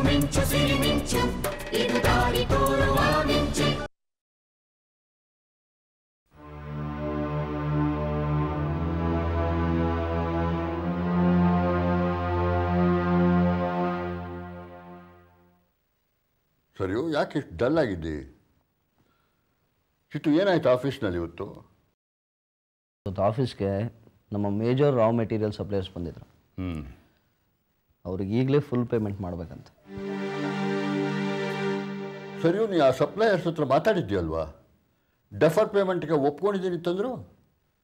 ಮಿಂಚು ಮಿಂಚು ಸಿರಿ ಮಿಂಚು ಇದು ದಾರಿ ತೋರುವ ಮಿಂಚು. ಸರಿಯೋ, ಯಾಕೆ ಇಷ್ಟು ಡಲ್ ಆಗಿದ್ದಿ? ಚಿಟ್ಟು, ಏನಾಯ್ತು ಆಫೀಸ್ನಲ್ಲಿ ಇವತ್ತು? ಆಫೀಸ್ಗೆ ನಮ್ಮ ಮೇಜರ್ ರಾ ಮೆಟೀರಿಯಲ್ ಸಪ್ಲೈಯರ್ಸ್ ಬಂದಿದ್ರು. ಅವ್ರಿಗೆ ಈಗಲೇ ಫುಲ್ ಪೇಮೆಂಟ್ ಮಾಡಬೇಕಂತ. ಸರಿಯೋ, ನೀ ಆ ಸಪ್ಲೈಯರ್ಸ್ ಹತ್ರ ಮಾತಾಡಿದ್ಯಲ್ವಾ? ಡೆಫರ್ ಪೇಮೆಂಟ್ಗೆ ಒಪ್ಕೊಂಡಿದ್ದೀನಿ ತಂದರು,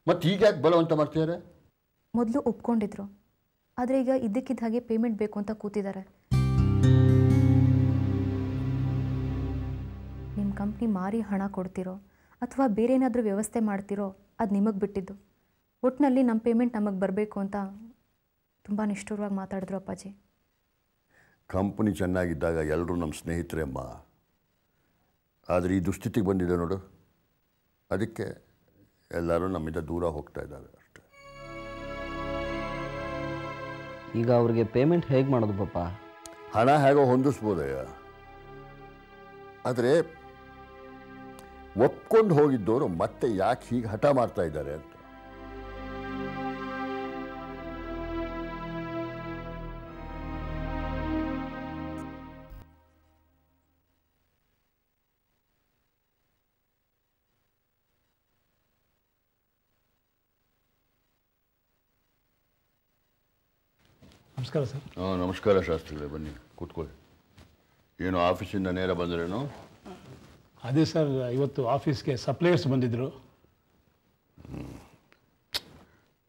ಮತ್ತು ಈಗ ಯಾಕೆ ಬಲವಂತ ಮಾಡ್ತಿದ್ದಾರೆ? ಮೊದಲು ಒಪ್ಕೊಂಡಿದ್ರು, ಆದರೆ ಈಗ ಇದ್ದಕ್ಕಿದ್ದ ಹಾಗೆ ಪೇಮೆಂಟ್ ಬೇಕು ಅಂತ ಕೂತಿದ್ದಾರೆ. ನಿಮ್ಮ ಕಂಪ್ನಿ ಮಾರಿ ಹಣ ಕೊಡ್ತಿರೋ ಅಥವಾ ಬೇರೆ ಏನಾದರೂ ವ್ಯವಸ್ಥೆ ಮಾಡ್ತಿರೋ ಅದು ನಿಮಗೆ ಬಿಟ್ಟಿದ್ದು. ಒಟ್ಟಿನಲ್ಲಿ ನಮ್ಮ ಪೇಮೆಂಟ್ ನಮಗೆ ಬರಬೇಕು ಅಂತ ತುಂಬ ನಿಷ್ಠುರವಾಗಿ ಮಾತಾಡಿದ್ರು ಅಪ್ಪಾಜಿ. ಕಂಪನಿ ಚೆನ್ನಾಗಿದ್ದಾಗ ಎಲ್ಲರೂ ನಮ್ಮ ಸ್ನೇಹಿತರೇ ಅಮ್ಮ. ಆದರೆ ಈ ದುಸ್ಥಿತಿಗೆ ಬಂದಿದೆ ನೋಡು, ಅದಕ್ಕೆ ಎಲ್ಲರೂ ನಮ್ಮಿಂದ ದೂರ ಹೋಗ್ತಾ ಇದ್ದಾರೆ ಅಷ್ಟೇ. ಈಗ ಅವ್ರಿಗೆ ಪೇಮೆಂಟ್ ಹೇಗೆ ಮಾಡೋದು ಪಾಪ? ಹಣ ಹೇಗೋ ಹೊಂದಿಸ್ಬೋದಯ್ಯ, ಆದರೆ ಒಪ್ಕೊಂಡು ಹೋಗಿದ್ದವರು ಮತ್ತೆ ಯಾಕೆ ಹೀಗೆ ಹಠ ಮಾಡ್ತಾ ಇದ್ದಾರೆ ಅಂತ. ನಮಸ್ಕಾರ ಸರ್. ನಮಸ್ಕಾರ ಶಾಸ್ತ್ರಿಗಳೇ, ಬನ್ನಿ ಕೂತ್ಕೊಳ್ಳಿ. ಏನು ಆಫೀಸಿಂದ ನೇರ ಬಂದ್ರೇನು? ಅದೇ ಸರ್, ಇವತ್ತು ಆಫೀಸ್ಗೆ ಸಪ್ಲೈಯರ್ಸ್ ಬಂದಿದ್ದರು.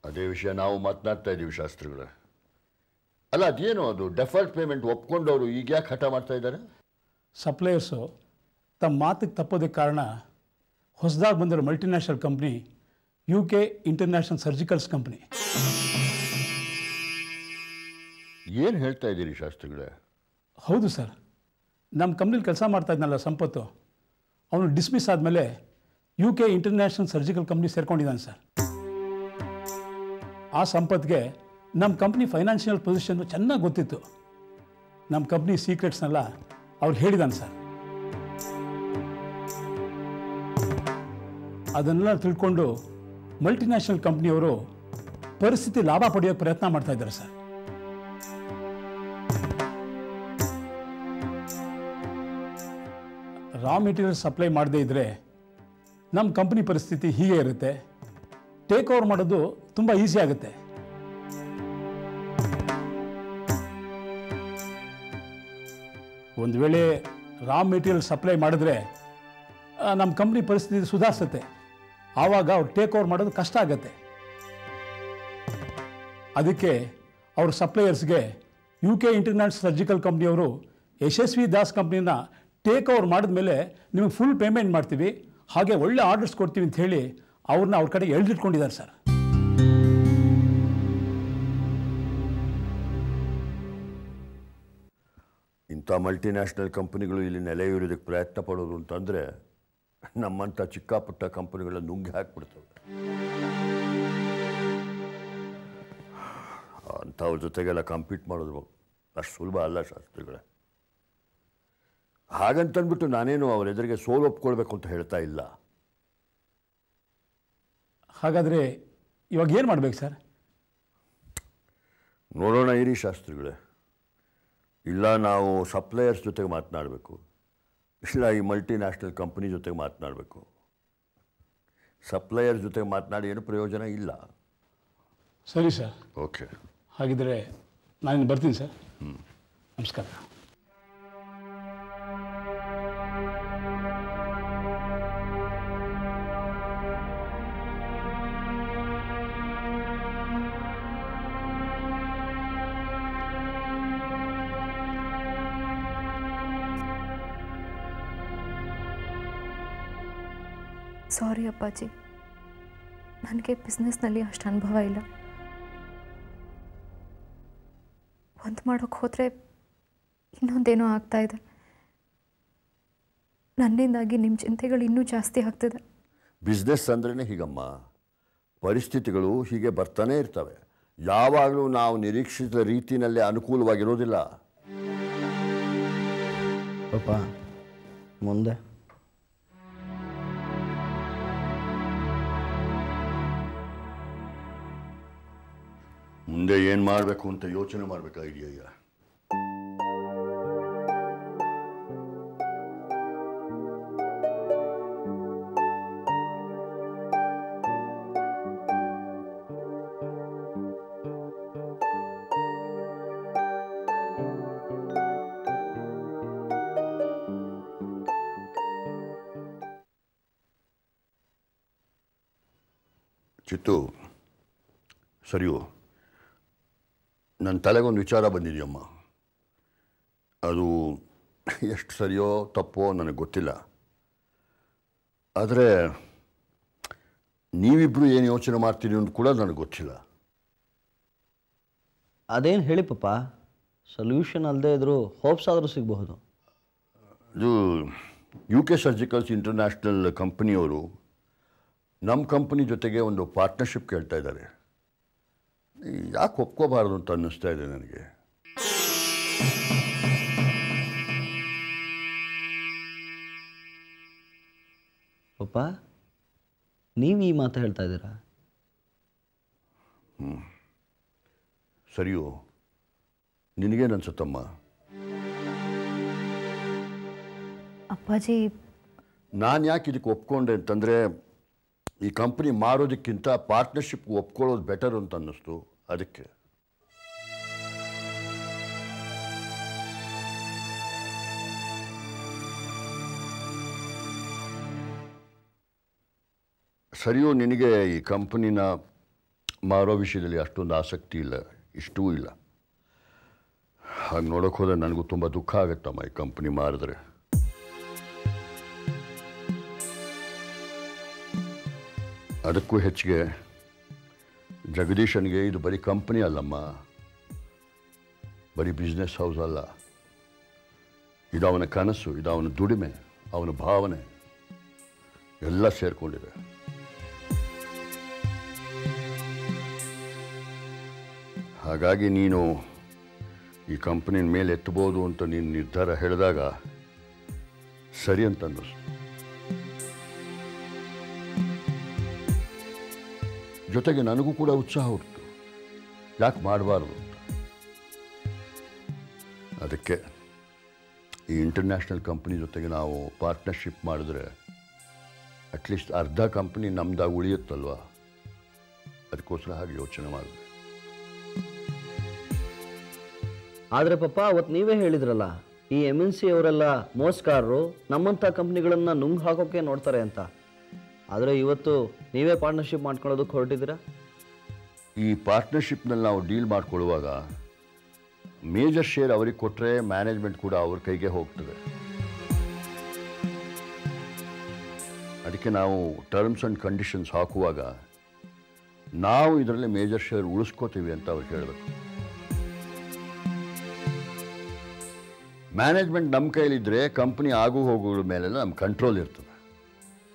ಅದೇ ವಿಷಯ ನಾವು ಮಾತನಾಡ್ತಾ ಇದ್ದೀವಿ ಶಾಸ್ತ್ರಿಗಳೇ. ಅಲ್ಲ, ಅದೇನು ಅದು ಡೆಫರ್ಡ್ ಪೇಮೆಂಟ್ ಒಪ್ಕೊಂಡವರು ಈಗ ಯಾಕೆ ಹಠ ಮಾಡ್ತಾ ಇದ್ದಾರೆ? ಸಪ್ಲೈಯರ್ಸು ತಮ್ಮ ಮಾತಿಗೆ ತಪ್ಪೋದಕ್ಕೆ ಕಾರಣ ಹೊಸದಾಗಿ ಬಂದಿರೋ multinational company UK international surgicals company. ಏನು ಹೇಳ್ತಾ ಇದ್ದೀರಿ ಶಾಸ್ತ್ರಿಗಳೇ? ಹೌದು ಸರ್, ನಮ್ಮ ಕಂಪ್ನಿಲಿ ಕೆಲಸ ಮಾಡ್ತಾ ಇದ್ನಲ್ಲ ಸಂಪತ್ತು, ಅವನು ಡಿಸ್ಮಿಸ್ ಆದಮೇಲೆ UK ಇಂಟರ್ನ್ಯಾಷನಲ್ ಸರ್ಜಿಕಲ್ ಕಂಪ್ನಿ ಸೇರ್ಕೊಂಡಿದ್ದಾನೆ ಸರ್. ಆ ಸಂಪತ್ಗೆ ನಮ್ಮ ಕಂಪ್ನಿ ಫೈನಾನ್ಷಿಯಲ್ ಪೊಸಿಷನ್ನು ಚೆನ್ನಾಗಿ ಗೊತ್ತಿತ್ತು. ನಮ್ಮ ಕಂಪ್ನಿ ಸೀಕ್ರೆಟ್ಸ್ನೆಲ್ಲ ಅವ್ರು ಹೇಳಿದ್ದಾನೆ ಸರ್. ಅದನ್ನೆಲ್ಲ ತಿಳ್ಕೊಂಡು ಮಲ್ಟಿನ್ಯಾಷನಲ್ ಕಂಪ್ನಿಯವರು ಪರಿಸ್ಥಿತಿ ಲಾಭ ಪಡೆಯೋಕ್ಕೆ ಪ್ರಯತ್ನ ಮಾಡ್ತಾ ಇದ್ದಾರೆ ಸರ್. ರಾ ಮೆಟೀರಿಯಲ್ ಸಪ್ಲೈ ಮಾಡದೇ ಇದ್ದರೆ ನಮ್ಮ ಕಂಪ್ನಿ ಪರಿಸ್ಥಿತಿ ಹೀಗೆ ಇರುತ್ತೆ. ಟೇಕ್ ಓವರ್ ಮಾಡೋದು ತುಂಬ ಈಸಿ ಆಗುತ್ತೆ. ಒಂದು ವೇಳೆ ರಾ ಮೆಟೀರಿಯಲ್ ಸಪ್ಲೈ ಮಾಡಿದ್ರೆ ನಮ್ಮ ಕಂಪ್ನಿ ಪರಿಸ್ಥಿತಿ ಸುಧಾರಿಸುತ್ತೆ. ಆವಾಗ ಅವ್ರು ಟೇಕ್ ಓವರ್ ಮಾಡೋದು ಕಷ್ಟ ಆಗುತ್ತೆ. ಅದಕ್ಕೆ ಅವ್ರ ಸಪ್ಲೈಯರ್ಸ್ಗೆ UK ಇಂಟರ್ನ್ಯಾಷನಲ್ ಸರ್ಜಿಕಲ್ ಕಂಪ್ನಿಯವರು ಯಶಸ್ವಿ ದಾಸ್ ಕಂಪ್ನಿನ ಟೇಕ್ ಓವರ್ ಮಾಡಿದ್ಮೇಲೆ ನಿಮಗೆ ಫುಲ್ ಪೇಮೆಂಟ್ ಮಾಡ್ತೀವಿ, ಹಾಗೆ ಒಳ್ಳೆ ಆರ್ಡರ್ಸ್ ಕೊಡ್ತೀವಿ ಅಂತ ಹೇಳಿ ಅವ್ರನ್ನ ಅವ್ರ ಕಡೆ ಎಳೆದಿಟ್ಕೊಂಡಿದ್ದಾರೆ ಸರ್. ಇಂಥ ಮಲ್ಟಿನ್ಯಾಷನಲ್ ಕಂಪನಿಗಳು ಇಲ್ಲಿ ನೆಲೆಯೂರೋದಕ್ಕೆ ಪ್ರಯತ್ನ ಪಡೋದು ಅಂತಂದರೆ ನಮ್ಮಂಥ ಚಿಕ್ಕ ಪುಟ್ಟ ಕಂಪನಿಗಳನ್ನ ನುಂಗಿ ಹಾಕಿಬಿಡ್ತವೆ. ಅಂಥವ್ರ ಜೊತೆಗೆಲ್ಲ ಕಂಪೀಟ್ ಮಾಡೋದು ಅಷ್ಟು ಸುಲಭ ಅಲ್ಲ ಶಾಸ್ತ್ರಿಗಳೇ. ಹಾಗಂತಂದ್ಬಿಟ್ಟು ನಾನೇನು ಅವ್ರ ಎದುರಿಗೆ ಸೋಲು ಒಪ್ಕೊಳ್ಬೇಕು ಅಂತ ಹೇಳ್ತಾ ಇಲ್ಲ. ಹಾಗಾದರೆ ಇವಾಗ ಏನು ಮಾಡಬೇಕು ಸರ್? ನೋಡೋಣ ಇರಿ ಶಾಸ್ತ್ರಿಗಳೇ. ಇಲ್ಲ ನಾವು ಸಪ್ಲೈಯರ್ಸ್ ಜೊತೆಗೆ ಮಾತನಾಡಬೇಕು, ಇಲ್ಲ ಈ ಮಲ್ಟಿನ್ಯಾಷನಲ್ ಕಂಪ್ನಿ ಜೊತೆಗೆ ಮಾತನಾಡಬೇಕು. ಸಪ್ಲೈಯರ್ಸ್ ಜೊತೆಗೆ ಮಾತನಾಡಿ ಏನು ಪ್ರಯೋಜನ ಇಲ್ಲ. ಸರಿ ಸರ್. ಓಕೆ, ಹಾಗಿದ್ರೆ ನಾನು ಬರ್ತೀನಿ ಸರ್. ನಮಸ್ಕಾರ. ಸಾರಿ ಅಪ್ಪಾಜಿ, ನನಗೆ ಬಿಸ್ನೆಸ್ನಲ್ಲಿ ಅಷ್ಟು ಅನುಭವ ಇಲ್ಲ. ಒಂದು ಮಾಡೋಕ್ಕೆ ಹೋದರೆ ಇನ್ನೊಂದೇನೋ ಆಗ್ತಾಯಿದೆ. ನನ್ನಿಂದಾಗಿ ನಿಮ್ಮ ಚಿಂತೆಗಳು ಇನ್ನೂ ಜಾಸ್ತಿ ಆಗ್ತಿದೆ. ಬಿಸ್ನೆಸ್ ಅಂದ್ರೇ ಹೀಗಮ್ಮ, ಪರಿಸ್ಥಿತಿಗಳು ಹೀಗೆ ಬರ್ತಾನೆ ಇರ್ತವೆ. ಯಾವಾಗಲೂ ನಾವು ನಿರೀಕ್ಷಿಸಿದ ರೀತಿಯಲ್ಲೇ ಅನುಕೂಲವಾಗಿರೋದಿಲ್ಲ. ಪಾಪ ಮುಂದೆ ಮುಂದೆ ಏನು ಮಾಡಬೇಕು ಅಂತ ಯೋಚನೆ ಮಾಡಬೇಕಾಗಿದೆಯಾ? ಚಿತ್ತು, ಸರಿಯೋ, ನನ್ನ ತಲೆಗೊಂದು ವಿಚಾರ ಬಂದಿದೆಯಮ್ಮ. ಅದು ಎಷ್ಟು ಸರಿಯೋ ತಪ್ಪೋ ನನಗೆ ಗೊತ್ತಿಲ್ಲ. ಆದರೆ ನೀವಿಬ್ಬರು ಏನು ಯೋಚನೆ ಮಾಡ್ತೀರಿ ಅಂತ ಕೂಡ ನನಗೆ ಗೊತ್ತಿಲ್ಲ. ಅದೇನು ಹೇಳಿ ಪಾಪ, ಸೊಲ್ಯೂಷನ್ ಅಲ್ಲದೆ ಇದ್ರೂ ಹೋಪ್ಸ್ ಆದರೂ ಸಿಗಬಹುದು. ಇದು UK ಸರ್ಜಿಕಲ್ಸ್ ಇಂಟರ್ನ್ಯಾಷನಲ್ ಕಂಪನಿಯವರು ನಮ್ಮ ಕಂಪನಿ ಜೊತೆಗೆ ಒಂದು ಪಾರ್ಟ್ನರ್ಶಿಪ್ ಕೇಳ್ತಾ ಇದ್ದಾರೆ. ಯಾಕೆ ಒಪ್ಕೋಬಾರ್ದು ಅಂತ ಅನ್ನಿಸ್ತಾ ಇದೆ ನನಗೆ. ಪಾಪ ನೀವು ಈ ಮಾತು ಹೇಳ್ತಾ ಇದ್ದೀರಾ? ಸರಿಯೋ, ನಿನಗೇನು ಅನ್ಸುತ್ತಮ್ಮ? ಅಪ್ಪಾಜಿ, ನಾನು ಯಾಕೆ ಇದಕ್ಕೆ ಒಪ್ಕೊಂಡೆ ಅಂತಂದರೆ, ಈ ಕಂಪ್ನಿ ಮಾರೋದಕ್ಕಿಂತ ಪಾರ್ಟ್ನರ್ಶಿಪ್ ಒಪ್ಕೊಳ್ಳೋದು ಬೆಟರ್ ಅಂತ ಅನ್ನಿಸ್ತು. ಅದಕ್ಕೆ ಸರಿಯೋ, ನಿನಗೆ ಈ ಕಂಪನಿನ ಮಾರೋ ವಿಷಯದಲ್ಲಿ ಅಷ್ಟೊಂದು ಆಸಕ್ತಿ ಇಲ್ಲ, ಇಷ್ಟವೂ ಇಲ್ಲ. ಹಾಗೆ ನೋಡೋಕೆ ಹೋದರೆ ನನಗೂ ತುಂಬ ದುಃಖ ಆಗುತ್ತಮ್ಮ ಈ ಕಂಪನಿ ಮಾರಿದ್ರೆ. ಅದಕ್ಕೂ ಹೆಚ್ಚಿಗೆ ಜಗದೀಶನ್ಗೆ ಇದು ಬರೀ ಕಂಪನಿ ಅಲ್ಲಮ್ಮ, ಬರೀ ಬಿಸ್ನೆಸ್ ಹೌಸ್ ಅಲ್ಲ. ಇದು ಅವನ ಕನಸು, ಇದು ಅವನ ದುಡಿಮೆ, ಅವನ ಭಾವನೆ ಎಲ್ಲ ಸೇರಿಕೊಂಡಿದೆ. ಹಾಗಾಗಿ ನೀನು ಈ ಕಂಪನಿನ ಮೇಲೆ ಎತ್ತಬೋದು ಅಂತ ನೀನು ನಿರ್ಧಾರ ಹೇಳಿದಾಗ ಸರಿ ಅಂತ ಅನ್ನಿಸ್ತು. ಜೊತೆಗೆ ನನಗೂ ಕೂಡ ಉತ್ಸಾಹ ಹುಟ್ಟಿತು, ಯಾಕೆ ಮಾಡಬಾರ್ದು ಅಂತ. ಅದಕ್ಕೆ ಈ ಇಂಟರ್ನ್ಯಾಷನಲ್ ಕಂಪ್ನಿ ಜೊತೆಗೆ ನಾವು ಪಾರ್ಟ್ನರ್ಶಿಪ್ ಮಾಡಿದ್ರೆ ಅಟ್ಲೀಸ್ಟ್ ಅರ್ಧ ಕಂಪ್ನಿ ನಮ್ದಾಗಿ ಉಳಿಯುತ್ತಲ್ವ, ಅದಕ್ಕೋಸ್ಕರ ಹಾಗೆ ಯೋಚನೆ ಮಾಡಿದೆ. ಆದರೆ ಪಾಪ ಅವತ್ತು ನೀವೇ ಹೇಳಿದ್ರಲ್ಲ, ಈ MNC ಅವರೆಲ್ಲ ಮೋಸಗಾರರು, ನಮ್ಮಂಥ ಕಂಪ್ನಿಗಳನ್ನು ನುಂಗ್ ಹಾಕೋಕ್ಕೆ ನೋಡ್ತಾರೆ ಅಂತ. ಆದರೆ ಇವತ್ತು ನೀವೇ ಪಾರ್ಟ್ನರ್ಶಿಪ್ ಮಾಡ್ಕೊಳ್ಳೋದಕ್ಕೆ ಹೊರಟಿದ್ದೀರಾ. ಈ ಪಾರ್ಟ್ನರ್ಶಿಪ್ನಲ್ಲಿ ನಾವು ಡೀಲ್ ಮಾಡ್ಕೊಳ್ಳುವಾಗ ಮೇಜರ್ ಶೇರ್ ಅವ್ರಿಗೆ ಕೊಟ್ಟರೆ ಮ್ಯಾನೇಜ್ಮೆಂಟ್ ಕೂಡ ಅವ್ರ ಕೈಗೆ ಹೋಗ್ತದೆ. ಅದಕ್ಕೆ ನಾವು ಟರ್ಮ್ಸ್ ಆ್ಯಂಡ್ ಕಂಡೀಷನ್ಸ್ ಹಾಕುವಾಗ ನಾವು ಇದರಲ್ಲಿ ಮೇಜರ್ ಶೇರ್ ಉಳಿಸ್ಕೋತೀವಿ ಅಂತ ಅವ್ರಿಗೆ ಹೇಳಬೇಕು. ಮ್ಯಾನೇಜ್ಮೆಂಟ್ ನಮ್ಮ ಕೈಲಿದ್ದರೆ ಕಂಪ್ನಿ ಆಗು ಹೋಗುಗಳ ಮೇಲೆಲ್ಲ ನಮ್ಮ ಕಂಟ್ರೋಲ್ ಇರ್ತದೆ.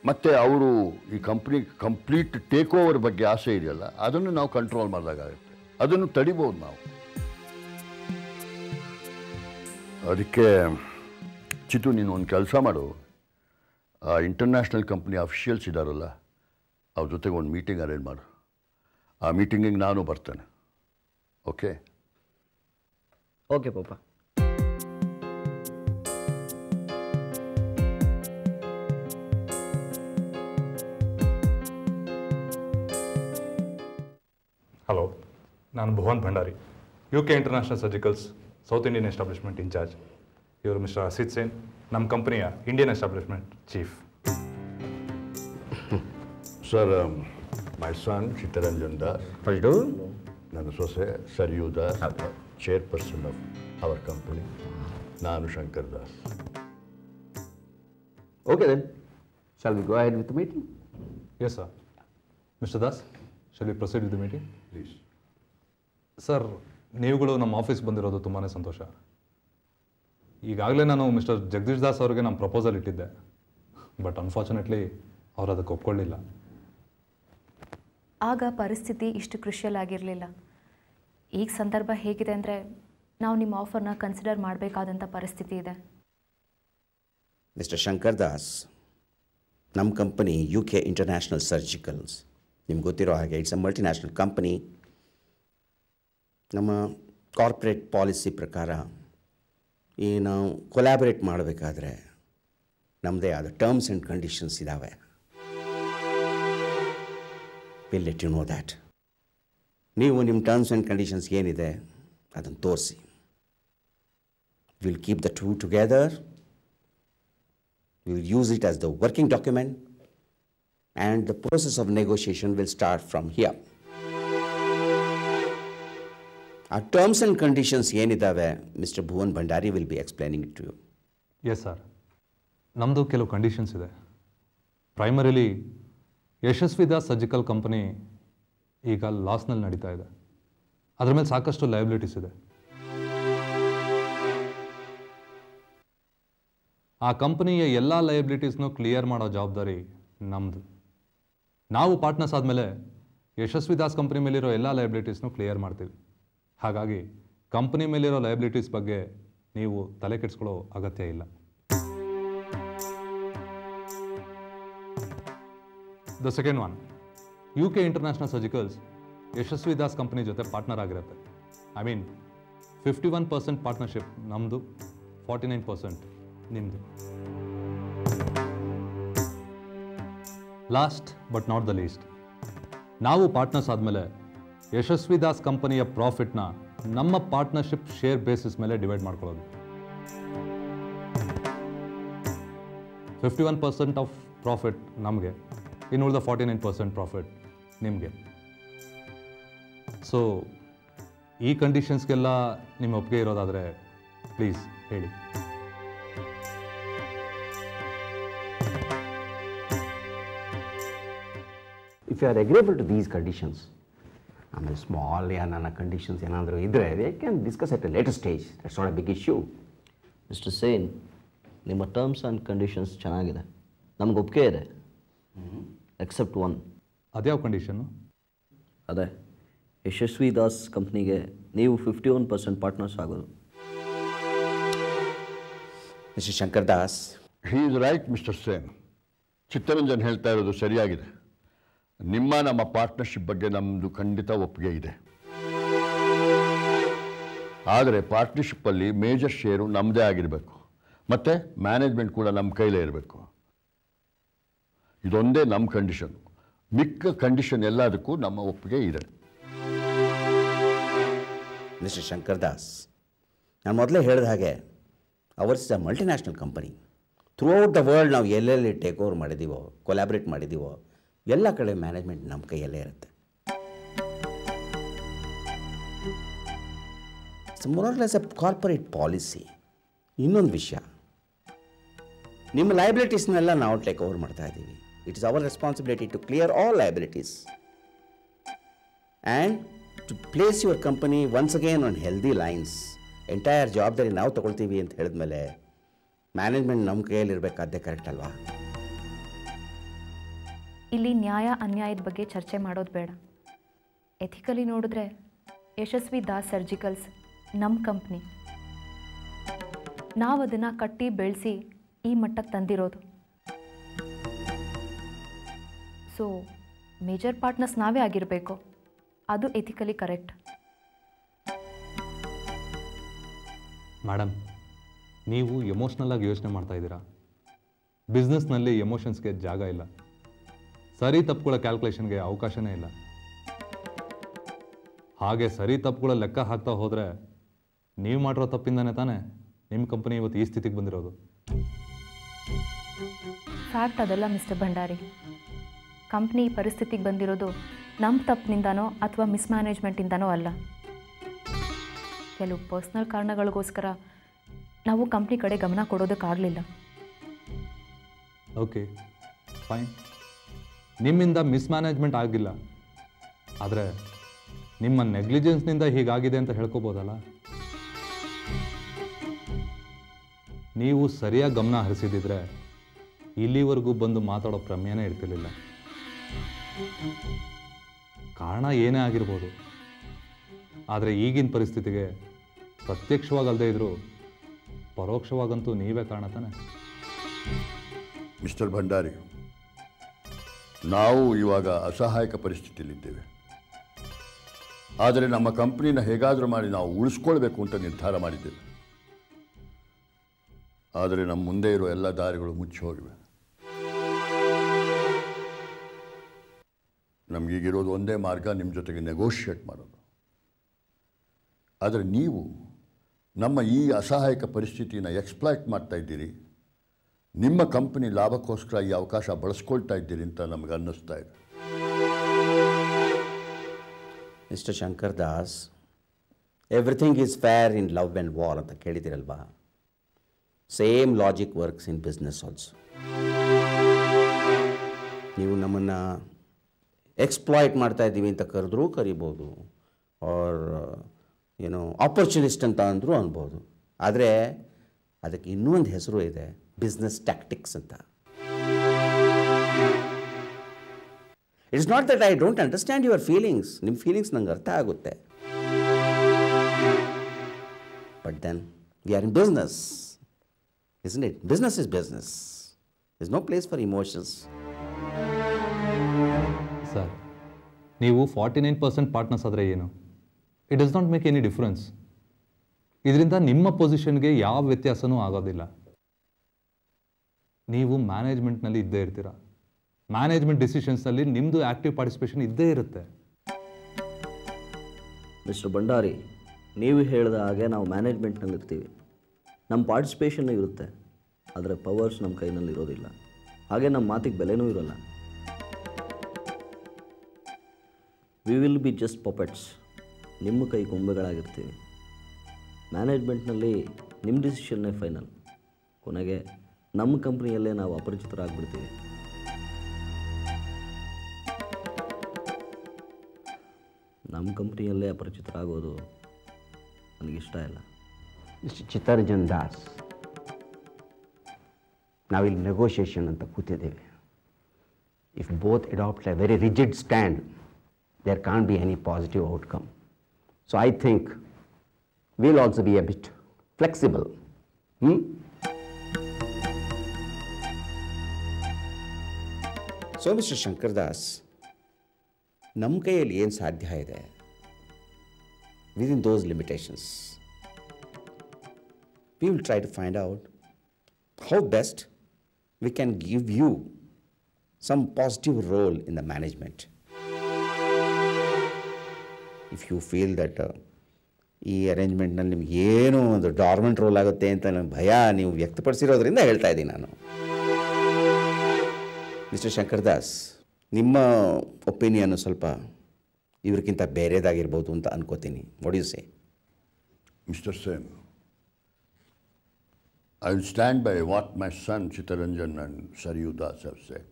ಮತ್ತು ಅವರು ಈ ಕಂಪ್ನಿ ಕಂಪ್ಲೀಟ್ ಟೇಕ್ ಓವರ್ ಬಗ್ಗೆ ಆಸೆ ಇದೆಯಲ್ಲ, ಅದನ್ನು ನಾವು ಕಂಟ್ರೋಲ್ ಮಾಡಿದಾಗುತ್ತೆ, ಅದನ್ನು ತಡಿಬೋದು ನಾವು. ಅದಕ್ಕೆ ಚಿತ್ತು, ನೀನು ಒಂದು ಕೆಲಸ ಮಾಡು, ಆ ಇಂಟರ್ನ್ಯಾಷನಲ್ ಕಂಪ್ನಿ ಅಫಿಷಿಯಲ್ಸ್ ಇದ್ದಾರಲ್ಲ, ಅವ್ರ ಜೊತೆಗೆ ಒಂದು ಮೀಟಿಂಗ್ ಅರೇಂಜ್ ಮಾಡು. ಆ ಮೀಟಿಂಗಿಗೆ ನಾನು ಬರ್ತೇನೆ. ಓಕೆ ಓಕೆ ಪಾಪ. ಹಲೋ, ನಾನು Bhuvan Bhandari, UK international surgicals south Indian establishment incharge. ಇವರು ಮಿಸ್ಟರ್ ಅಸಿತ್ ಸೇನ್, ನಮ್ಮ ಕಂಪನಿಯ Indian establishment chief. Sir, my son Chittaranjan Das, ನನ್ನ ಸೊಸೆ Sariyu Das, chairperson of our company. ನಾನು Shankar Das. Okay then, shall we go ahead with the meeting? Yes sir. Mister Das, shall we proceed with the meeting please. Sir, ನೀವುಗಳು ನಮ್ಮ office ಬಂದಿರೋದು ತುಂಬಾ ಸಂತೋಷ. ಈಗಾಗಲೇ ನಾನು mister Jagadish Das ಅವರಿಗೆ ನಮ್ಮ ಪ್ರಪೋಸಲ್ ಇಟ್ಟಿದ್ದೆ, ಬಟ್ ಅನ್ಫಾರ್ಚುನೇಟ್ಲಿ ಅವರು ಅದಕ್ಕೆ ಒಪ್ಕೊಳ್ಳಿಲ್ಲ. ಆಗ ಪರಿಸ್ಥಿತಿ ಇಷ್ಟು ಕ್ರಿಷಿಯಲ್ ಆಗಿರಲಿಲ್ಲ. ಈಗ ಸಂದರ್ಭ ಹೇಗಿದೆ ಅಂದರೆ ನಾವು ನಿಮ್ಮ ಆಫರ್ನ ಕನ್ಸಿಡರ್ ಮಾಡಬೇಕಾದಂಥ ಪರಿಸ್ಥಿತಿ ಇದೆ. ಮಿಸ್ಟರ್ ಶಂಕರ್ ದಾಸ್, ನಮ್ಮ ಕಂಪನಿ UK ಇಂಟರ್ನ್ಯಾಷನಲ್ ಸರ್ಜಿಕಲ್ಸ್, ನಿಮ್ಗೆ ಗೊತ್ತಿರೋ ಹಾಗೆ ಇಟ್ಸ್ ಅ ಮಲ್ಟಿನ್ಯಾಷನಲ್ ಕಂಪನಿ. ನಮ್ಮ ಕಾರ್ಪೊರೇಟ್ ಪಾಲಿಸಿ ಪ್ರಕಾರ ಈ ನಾವು ಕೊಲ್ಯಾಬರೇಟ್ ಮಾಡಬೇಕಾದ್ರೆ ನಮ್ಮದೇ ಆದ ಟರ್ಮ್ಸ್ ಆ್ಯಂಡ್ ಕಂಡೀಷನ್ಸ್ ಇದ್ದಾವೆ. Will let you know that. ನೀವು ನಿಮ್ಮ ಟರ್ಮ್ಸ್ ಆ್ಯಂಡ್ ಕಂಡೀಷನ್ಸ್ ಏನಿದೆ ಅದನ್ನು ತೋರಿಸಿ. Will keep the two together. We will use it as the working document, and the process of negotiation will start from here. Our terms and conditions ಏನಿದ್ದಾವೆ Mr. Bhuvan Bhandari will be explaining it to you. Yes sir, ನಮ್ಮದು ಕೆಲವು conditions ಇದೆ. Primarily ಯಶಸ್ವಿ Das surgical company ಈಗ ಲಾಸ್ನಲ್ಲಿ ನಡೀತಾ ಇದೆ. ಅದ್ರ ಮೇಲೆ ಸಾಕಷ್ಟು liabilities ಇದೆ. ಆ ಕಂಪನಿಯ ಎಲ್ಲ ಲಯಬಿಲಿಟೀಸ್ನೂ ಕ್ಲಿಯರ್ ಮಾಡೋ ಜವಾಬ್ದಾರಿ ನಮ್ಮದು. ನಾವು ಪಾರ್ಟ್ನರ್ಸ್ ಆದಮೇಲೆ ಯಶಸ್ವಿ ದಾಸ್ ಕಂಪ್ನಿ ಮೇಲಿರೋ ಎಲ್ಲ ಲಯಬಿಲಿಟೀಸ್ನೂ ಕ್ಲಿಯರ್ ಮಾಡ್ತೀವಿ. ಹಾಗಾಗಿ ಕಂಪ್ನಿ ಮೇಲಿರೋ ಲಯಬಿಲಿಟೀಸ್ ಬಗ್ಗೆ ನೀವು ತಲೆ ಕೆಡಿಸ್ಕೊಳ್ಳೋ ಅಗತ್ಯ ಇಲ್ಲ. The second one, UK international surgicals Yashasvi Das company ಜೊತೆ ಪಾರ್ಟ್ನರ್ ಆಗಿರುತ್ತೆ. ಐ ಮೀನ್ 51% ಪಾರ್ಟ್ನರ್ಶಿಪ್ ನಮ್ಮದು, 49% ನಿಮ್ಮದು. Last but not the least, ನಾವು ಪಾರ್ಟ್ನರ್ಸ್ ಆದಮೇಲೆ ಯಶಸ್ವಿ ದಾಸ್ ಕಂಪನಿಯ ಪ್ರಾಫಿಟ್ನ ನಮ್ಮ ಪಾರ್ಟ್ನರ್ಶಿಪ್ ಶೇರ್ ಬೇಸಿಸ್ ಮೇಲೆ ಡಿವೈಡ್ ಮಾಡ್ಕೊಳ್ಳೋದು. 51% ಆಫ್ ಪ್ರಾಫಿಟ್ ನಮಗೆ, ಇನ್ನುಳಿದ 49% ಪ್ರಾಫಿಟ್ ನಿಮಗೆ. ಸೊ ಈ ಕಂಡೀಷನ್ಸ್ಗೆಲ್ಲ ನಿಮ್ಮ ಒಪ್ಪಿಗೆ ಇರೋದಾದರೆ ಪ್ಲೀಸ್ ಹೇಳಿ. If you are agreeable to these conditions, ಆಮೇಲೆ ಸ್ಮಾಲ್ ನನ್ನ ಕಂಡೀಷನ್ಸ್ ಏನಾದರೂ ಇದ್ದರೆ they can discuss at a later stage. That's not a big issue. Mister Sen, ನಿಮ್ಮ ಟರ್ಮ್ಸ್ ಆ್ಯಂಡ್ ಕಂಡೀಷನ್ಸ್ ಚೆನ್ನಾಗಿದೆ, ನಮ್ಗೆ ಒಪ್ಪಿಗೆ ಇದೆ, ಎಕ್ಸೆಪ್ಟ್ ಒನ್. ಅದ್ಯಾವ ಕಂಡೀಷನ್ನು? ಅದೇ ಯಶಸ್ವಿ ದಾಸ್ ಕಂಪ್ನಿಗೆ ನೀವು 51% ಪಾರ್ಟ್ನರ್ಸ್ ಆಗೋದು. Mister Shankar Das, he is right mister Sen. Chittaranjan ಹೇಳ್ತಾ ಇರೋದು ಸರಿಯಾಗಿದೆ. ನಮ್ಮ ಪಾರ್ಟ್ನರ್ಶಿಪ್ ಬಗ್ಗೆ ನಮ್ಮದು ಖಂಡಿತ ಒಪ್ಪಿಗೆ ಇದೆ. ಆದರೆ ಪಾರ್ಟ್ನರ್ಶಿಪ್ಪಲ್ಲಿ ಮೇಜರ್ ಶೇರು ನಮ್ಮದೇ ಆಗಿರಬೇಕು, ಮತ್ತು ಮ್ಯಾನೇಜ್ಮೆಂಟ್ ಕೂಡ ನಮ್ಮ ಕೈಲೇ ಇರಬೇಕು. ಇದೊಂದೇ ನಮ್ಮ ಕಂಡೀಷನ್. ಮಿಕ್ಕ ಕಂಡೀಷನ್ ಎಲ್ಲದಕ್ಕೂ ನಮ್ಮ ಒಪ್ಪಿಗೆ ಇದೆ. ಮಿಸ್ಟರ್ ಶಂಕರ್ ದಾಸ್, ನಾನು ಮೊದಲೇ ಹೇಳಿದ ಹಾಗೆ ours is a multinational company. Throughout the world ನಾವು ಎಲ್ಲೆಲ್ಲಿ ಟೇಕ್ ಓವರ್ ಮಾಡಿದ್ದೀವೋ, ಕೊಲ್ಯಾಬ್ರೇಟ್ ಮಾಡಿದ್ದೀವೋ, ಎಲ್ಲ ಕಡೆ ಮ್ಯಾನೇಜ್ಮೆಂಟ್ ನಮ್ಮ ಕೈಯಲ್ಲೇ ಇರುತ್ತೆ. It's more or less a corporate policy. ಇನ್ನೊಂದು ವಿಷಯ, ನಿಮ್ಮ ಲಯಬಿಲಿಟೀಸ್ನೆಲ್ಲ ನಾವು ಟೇಕ್ ಓವರ್ ಮಾಡ್ತಾ ಇದ್ದೀವಿ. It is our responsibility to clear all liabilities and to place your company once again on healthy lines. Entire ಜವಾಬ್ದಾರಿ ನಾವು ತಗೊಳ್ತೀವಿ ಅಂತ ಹೇಳಿದ್ಮೇಲೆ ಮ್ಯಾನೇಜ್ಮೆಂಟ್ ನಮ್ಮ ಕೈಯಲ್ಲಿರಬೇಕಾದ್ದೇ ಕರೆಕ್ಟ್ ಅಲ್ವಾ? ಇಲ್ಲಿ ನ್ಯಾಯ ಅನ್ಯಾಯದ ಬಗ್ಗೆ ಚರ್ಚೆ ಮಾಡೋದು ಬೇಡ. ಎಥಿಕಲಿ ನೋಡಿದ್ರೆ ಯಶಸ್ವಿ ದಾಸ್ ಸರ್ಜಿಕಲ್ಸ್ ನಮ್ಮ ಕಂಪ್ನಿ. ನಾವು ಅದನ್ನು ಕಟ್ಟಿ ಬೆಳೆಸಿ ಈ ಮಟ್ಟಕ್ಕೆ ತಂದಿರೋದು. ಸೊ ಮೇಜರ್ ಪಾರ್ಟ್ನರ್ಸ್ ನಾವೇ ಆಗಿರಬೇಕು, ಅದು ಎಥಿಕಲಿ ಕರೆಕ್ಟ್. ಮೇಡಮ್, ನೀವು ಎಮೋಷ್ನಲ್ಲಾಗಿ ಯೋಚನೆ ಮಾಡ್ತಾ ಇದ್ದೀರಾ. ಬಿಸ್ನೆಸ್ನಲ್ಲಿ ಎಮೋಷನ್ಸ್ಗೆ ಜಾಗ ಇಲ್ಲ. ಸರಿ ತಪ್ಪುಗಳ ಕ್ಯಾಲ್ಕುಲೇಷನ್ಗೆ ಅವಕಾಶನೇ ಇಲ್ಲ. ಹಾಗೆ ಸರಿ ತಪ್ಪುಗಳ ಲೆಕ್ಕ ಹಾಕ್ತಾ ಹೋದರೆ ನೀವು ಮಾಡಿರೋ ತಪ್ಪಿಂದನೇ ತಾನೇ ನಿಮ್ಮ ಕಂಪನಿ ಇವತ್ತು ಈ ಸ್ಥಿತಿಗೆ ಬಂದಿರೋದು. ಫ್ಯಾಕ್ಟ್ ಅದಲ್ಲ ಮಿಸ್ಟರ್ ಭಂಡಾರಿ. ಕಂಪ್ನಿ ಈ ಪರಿಸ್ಥಿತಿಗೆ ಬಂದಿರೋದು ನಮ್ಮ ತಪ್ಪಿನಿಂದನೋ ಅಥವಾ ಮಿಸ್ಮ್ಯಾನೇಜ್ಮೆಂಟಿಂದನೋ ಅಲ್ಲ. ಕೆಲವು ಪರ್ಸ್ನಲ್ ಕಾರಣಗಳಿಗೋಸ್ಕರ ನಾವು ಕಂಪ್ನಿ ಕಡೆ ಗಮನ ಕೊಡೋದಕ್ಕಾಗಲಿಲ್ಲ. Okay, fine. ನಿಮ್ಮಿಂದ ಮಿಸ್ಮ್ಯಾನೇಜ್ಮೆಂಟ್ ಆಗಿಲ್ಲ, ಆದರೆ ನಿಮ್ಮ ನೆಗ್ಲಿಜೆನ್ಸ್ನಿಂದ ಹೀಗಾಗಿದೆ ಅಂತ ಹೇಳ್ಕೋಬೋದಲ್ಲ. ನೀವು ಸರಿಯಾಗಿ ಗಮನ ಹರಿಸಿದಿದ್ರೆ ಇಲ್ಲಿವರೆಗೂ ಬಂದು ಮಾತಾಡೋ ಪ್ರಮೇಯನೇ ಇರ್ತಿರ್ಲಿಲ್ಲ. ಕಾರಣ ಏನೇ ಆಗಿರ್ಬೋದು, ಆದರೆ ಈಗಿನ ಪರಿಸ್ಥಿತಿಗೆ ಪ್ರತ್ಯಕ್ಷವಾಗಲ್ಲದೆ ಇದ್ದರೂ ಪರೋಕ್ಷವಾಗಂತೂ ನೀವೇ ಕಾರಣ ತಾನೆ. ಮಿಸ್ಟರ್ ಭಂಡಾರಿ, ನಾವು ಇವಾಗ ಅಸಹಾಯಕ ಪರಿಸ್ಥಿತಿಯಲ್ಲಿದ್ದೇವೆ. ಆದರೆ ನಮ್ಮ ಕಂಪ್ನಿನ ಹೇಗಾದರೂ ಮಾಡಿ ನಾವು ಉಳಿಸ್ಕೊಳ್ಬೇಕು ಅಂತ ನಿರ್ಧಾರ ಮಾಡಿದ್ದೇವೆ. ಆದರೆ ನಮ್ಮ ಮುಂದೆ ಇರೋ ಎಲ್ಲ ದಾರಿಗಳು ಮುಚ್ಚಿ ಹೋಗಿವೆ. ನಮಗೀಗಿರೋದು ಒಂದೇ ಮಾರ್ಗ, ನಿಮ್ಮ ಜೊತೆಗೆ ನೆಗೋಷಿಯೇಟ್ ಮಾಡೋದು. ಆದರೆ ನೀವು ನಮ್ಮ ಈ ಅಸಹಾಯಕ ಪರಿಸ್ಥಿತಿನ ಎಕ್ಸ್ಪ್ಲಾಯ್ಟ್ ಮಾಡ್ತಾ ಇದ್ದೀರಿ. ನಿಮ್ಮ ಕಂಪನಿ ಲಾಭಕ್ಕೋಸ್ಕರ ಈ ಅವಕಾಶ ಬಳಸ್ಕೊಳ್ತಾ ಇದ್ದೀರಿ ಅಂತ ನಮಗೆ ಅನ್ನಿಸ್ತಾ ಇದೆ. Mister Shankar Das, everything is fair in love and war ಅಂತ ಕೇಳಿದ್ದೀರಲ್ವಾ? Same logic works in business also. ನೀವು ನಮ್ಮನ್ನು ಎಕ್ಸ್ಪ್ಲಾಯ್ಟ್ ಮಾಡ್ತಾ ಇದ್ದೀವಿ ಅಂತ ಕರೆದ್ರೂ ಕರಿಬೋದು, ಆರ್ ಏನೋ ಆಪರ್ಚುನಿಸ್ಟ್ ಅಂತ ಅಂದರೂ ಅನ್ಬೋದು. ಆದರೆ ಅದಕ್ಕೆ ಇನ್ನೂ ಒಂದು ಹೆಸರು ಇದೆ, ಬಿಸ್ನೆಸ್ ಟ್ಯಾಕ್ಟಿಕ್ಸ್ ಅಂತ. It's not that I don't understand your feelings. ನಿಮ್ಮ ಫೀಲಿಂಗ್ಸ್ ನಂಗೆ ಅರ್ಥ ಆಗುತ್ತೆ. But then we are in business, isn't it? Business is business. There's no place for emotions. Sir, ನೀವು 49% ಪಾರ್ಟ್ನರ್ಸ್ ಆದರೆ ಏನು? It does not make any difference. ಇದರಿಂದ ನಿಮ್ಮ ಪೊಸಿಷನ್ಗೆ ಯಾವ ವ್ಯತ್ಯಾಸನೂ ಆಗೋದಿಲ್ಲ. ನೀವು ಮ್ಯಾನೇಜ್ಮೆಂಟ್ನಲ್ಲಿ ಇದ್ದೇ ಇರ್ತೀರ. ಮ್ಯಾನೇಜ್ಮೆಂಟ್ ಡಿಸಿಷನ್ಸ್ನಲ್ಲಿ ನಿಮ್ಮದು ಆ್ಯಕ್ಟಿವ್ ಪಾರ್ಟಿಸಿಪೇಷನ್ ಇದ್ದೇ ಇರುತ್ತೆ. ಮಿಸ್ಟರ್ ಭಂಡಾರಿ, ನೀವು ಹೇಳಿದ ಹಾಗೆ ನಾವು ಮ್ಯಾನೇಜ್ಮೆಂಟ್ನಲ್ಲಿ ಇರ್ತೀವಿ, ನಮ್ಮ ಪಾರ್ಟಿಸಿಪೇಷನ್ ಇರುತ್ತೆ. ಆದರೆ ಪವರ್ಸ್ ನಮ್ಮ ಕೈನಲ್ಲಿ ಇರೋದಿಲ್ಲ. ಹಾಗೆ ನಮ್ಮ ಮಾತಿಗೆ ಬೆಲೆನೂ ಇರೋಲ್ಲ. We will be just puppets. ನಿಮ್ಮ ಕೈ ಗೊಂಬೆಗಳಾಗಿರ್ತೀವಿ. ಮ್ಯಾನೇಜ್ಮೆಂಟ್ನಲ್ಲಿ ನಿಮ್ಮ ಡಿಸಿಷನ್ನೇ ಫೈನಲ್. ಕೊನೆಗೆ ನಮ್ಮ ಕಂಪ್ನಿಯಲ್ಲೇ ನಾವು ಅಪರಿಚಿತರಾಗ್ಬಿಡ್ತೀವಿ. ನಮ್ಮ ಕಂಪ್ನಿಯಲ್ಲೇ ಅಪರಿಚಿತರಾಗೋದು ನನಗಿಷ್ಟ ಇಲ್ಲ. ಮಿಸ್ಟರ್ ಚಿತ್ತರಂಜನ್ ದಾಸ್, ನಾವಿಲ್ಲಿ ನೆಗೋಷಿಯೇಷನ್ ಅಂತ ಕೂತಿದ್ದೇವೆ. If both adopt a very rigid stand, there can't be any positive outcome. So I think will also be a bit flexible. So mister Shankar Das, ನಮ್ಮ ಕೈಯಲ್ಲಿ ಏನು ಸಾಧ್ಯ ಇದೆ, within those limitations we will try to find out how best we can give you some positive role in the management. If you feel that ಈ ಅರೇಂಜ್ಮೆಂಟ್ನಲ್ಲಿ ನಿಮ್ಗೆ ಏನೋ ಒಂದು dormant roll ಆಗುತ್ತೆ ಅಂತ ನನ್ನ ಭಯ ನೀವು ವ್ಯಕ್ತಪಡಿಸಿರೋದ್ರಿಂದ ಹೇಳ್ತಾ ಇದ್ದೀನಿ ನಾನು. ಮಿಸ್ಟರ್ ಶಂಕರ್ ದಾಸ್, ನಿಮ್ಮ ಒಪಿನಿಯನ್ನು ಸ್ವಲ್ಪ ಇವ್ರಿಗಿಂತ ಬೇರೆದಾಗಿರ್ಬೋದು ಅಂತ ಅನ್ಕೋತೀನಿ. What you say? Mister Sen, I will stand by what my son Chittaranjan and Saryu Das have said.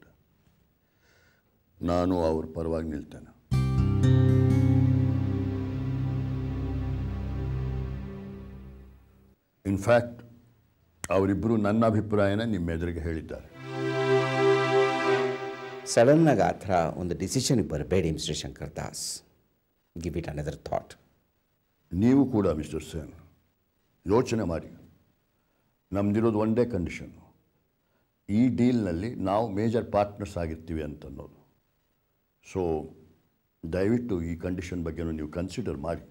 ನಾನು ಅವ್ರ ಪರವಾಗಿ ನಿಲ್ತೇನೆ. ಇನ್ಫ್ಯಾಕ್ಟ್ ಅವರಿಬ್ಬರು ನನ್ನ ಅಭಿಪ್ರಾಯನ ನಿಮ್ಮ ಎದುರಿಗೆ ಹೇಳಿದ್ದಾರೆ. ಸಡನ್ನಾಗಿ ಆ ಥರ ಒಂದು ಡಿಸಿಷನ್ಗೆ ಬರಬೇಡಿ mister Shankar Das. Give it another thought. ನೀವು ಕೂಡ ಮಿಸ್ಟರ್ ಸೇನ್ ಯೋಚನೆ ಮಾಡಿ. ನಮ್ಮದಿರೋದು ಒಂದೇ ಕಂಡೀಷನ್ನು, ಈ ಡೀಲ್ನಲ್ಲಿ ನಾವು ಮೇಜರ್ ಪಾರ್ಟ್ನರ್ಸ್ ಆಗಿರ್ತೀವಿ ಅಂತನ್ನೋದು. ಸೊ ದಯವಿಟ್ಟು ಈ ಕಂಡೀಷನ್ ಬಗ್ಗೆನೂ ನೀವು ಕನ್ಸಿಡರ್ ಮಾಡಿ.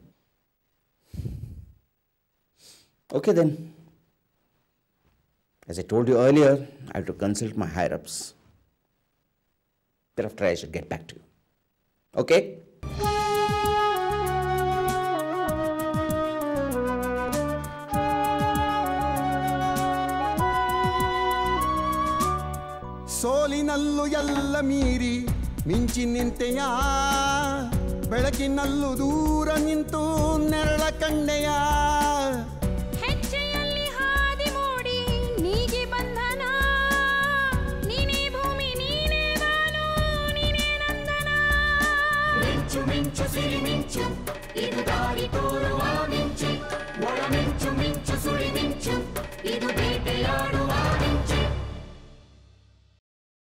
Okay then. As I told you earlier, I have to consult my higher-ups. Thereafter I should get back to you. Okay? ಸೋಲಿನಲ್ಲೂ ಎಲ್ಲ ಮೀರಿ ಮಿಂಚಿ ನಿಂತೆಯ, ಬೆಳಕಿನಲ್ಲೂ ದೂರ ನಿಂತು ನೆರಳ ಕಂಡೆಯ. ಹೆಜ್ಜೆಯಲ್ಲಿ ಹಾದಿ ಮೂಡಿ ನೀಗಿ ಬಂಧನ, ನೀನೇ ಭೂಮಿ ನೀನೇ ಬಾನು ನೀನೇ ನಂದನ. ಮಿಂಚು ಮಿಂಚು ಸಿರಿ ಮಿಂಚು ಇದು ದಾರಿ ತೋರುವ ಮಿಂಚು, ಒಳ ಮಿಂಚು ಮಿಂಚು ಸುಳಿ ಮಿಂಚು ಇದು ಬೇಟೆಯಾಡು